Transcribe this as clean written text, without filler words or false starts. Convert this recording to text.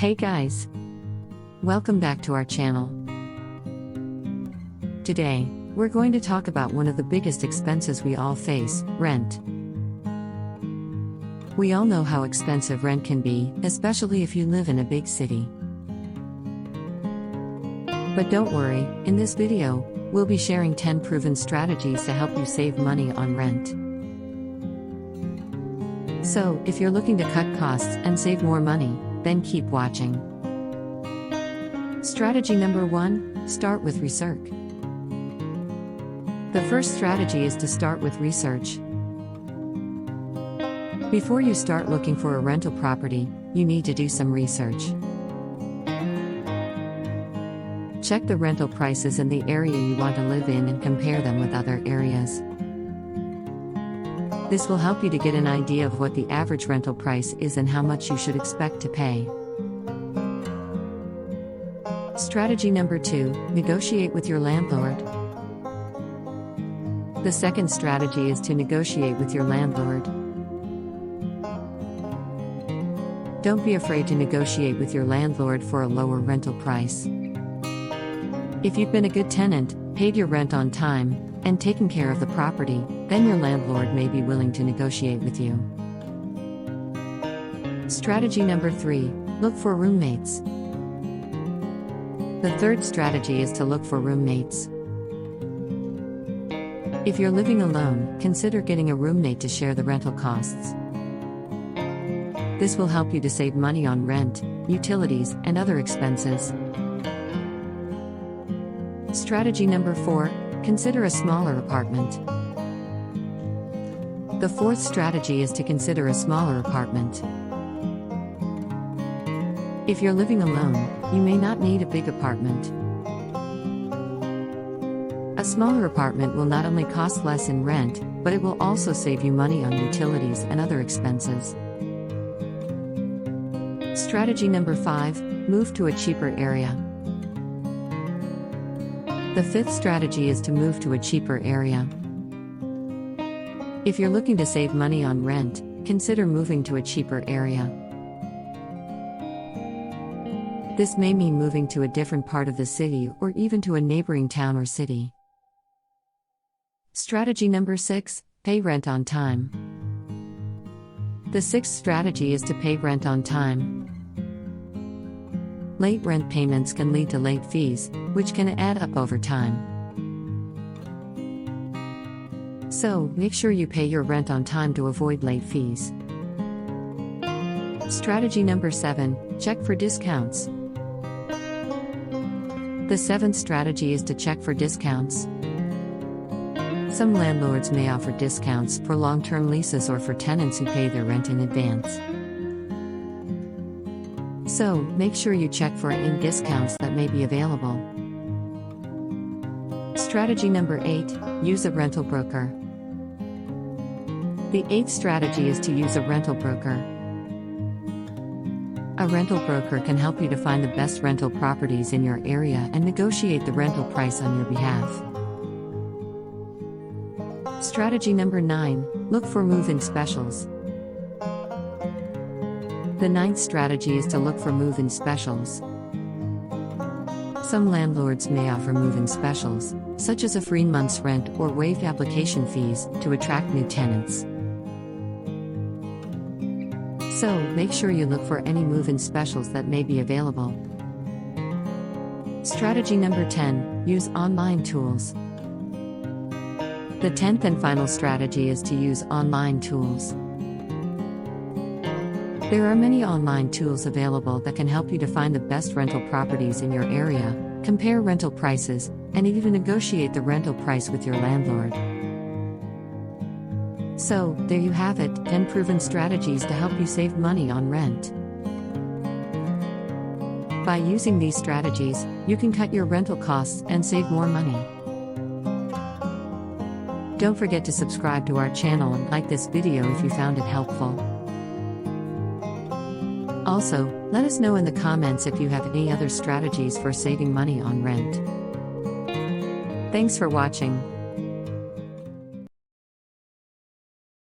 Hey guys! Welcome back to our channel. Today, we're going to talk about one of the biggest expenses we all face, rent. We all know how expensive rent can be, especially if you live in a big city. But don't worry, in this video, we'll be sharing 10 proven strategies to help you save money on rent. So, if you're looking to cut costs and save more money, then keep watching. Strategy number 1, start with research. The first strategy is to start with research. Before you start looking for a rental property, you need to do some research. Check the rental prices in the area you want to live in and compare them with other areas. This will help you to get an idea of what the average rental price is and how much you should expect to pay. Strategy number 2, negotiate with your landlord. The second strategy is to negotiate with your landlord. Don't be afraid to negotiate with your landlord for a lower rental price. If you've been a good tenant, paid your rent on time, and taken care of the property, then your landlord may be willing to negotiate with you. Strategy number 3, look for roommates. The third strategy is to look for roommates. If you're living alone, consider getting a roommate to share the rental costs. This will help you to save money on rent, utilities, and other expenses. Strategy number 4, consider a smaller apartment. The fourth strategy is to consider a smaller apartment. If you're living alone, you may not need a big apartment. A smaller apartment will not only cost less in rent, but it will also save you money on utilities and other expenses. Strategy number 5, move to a cheaper area. The fifth strategy is to move to a cheaper area. If you're looking to save money on rent, consider moving to a cheaper area. This may mean moving to a different part of the city or even to a neighboring town or city. Strategy number 6, pay rent on time. The sixth strategy is to pay rent on time. Late rent payments can lead to late fees, which can add up over time. So, make sure you pay your rent on time to avoid late fees. Strategy number 7, check for discounts. The seventh strategy is to check for discounts. Some landlords may offer discounts for long-term leases or for tenants who pay their rent in advance. So, make sure you check for any discounts that may be available. Strategy number 8, use a rental broker. The eighth strategy is to use a rental broker. A rental broker can help you to find the best rental properties in your area and negotiate the rental price on your behalf. Strategy number 9, look for move-in specials. The ninth strategy is to look for move-in specials. Some landlords may offer move-in specials, such as a free month's rent or waived application fees, to attract new tenants. So, make sure you look for any move-in specials that may be available. Strategy number 10, use online tools. The 10th and final strategy is to use online tools. There are many online tools available that can help you to find the best rental properties in your area, compare rental prices, and even negotiate the rental price with your landlord. So, there you have it, 10 proven strategies to help you save money on rent. By using these strategies, you can cut your rental costs and save more money. Don't forget to subscribe to our channel and like this video if you found it helpful. Also, let us know in the comments if you have any other strategies for saving money on rent. Thanks for watching.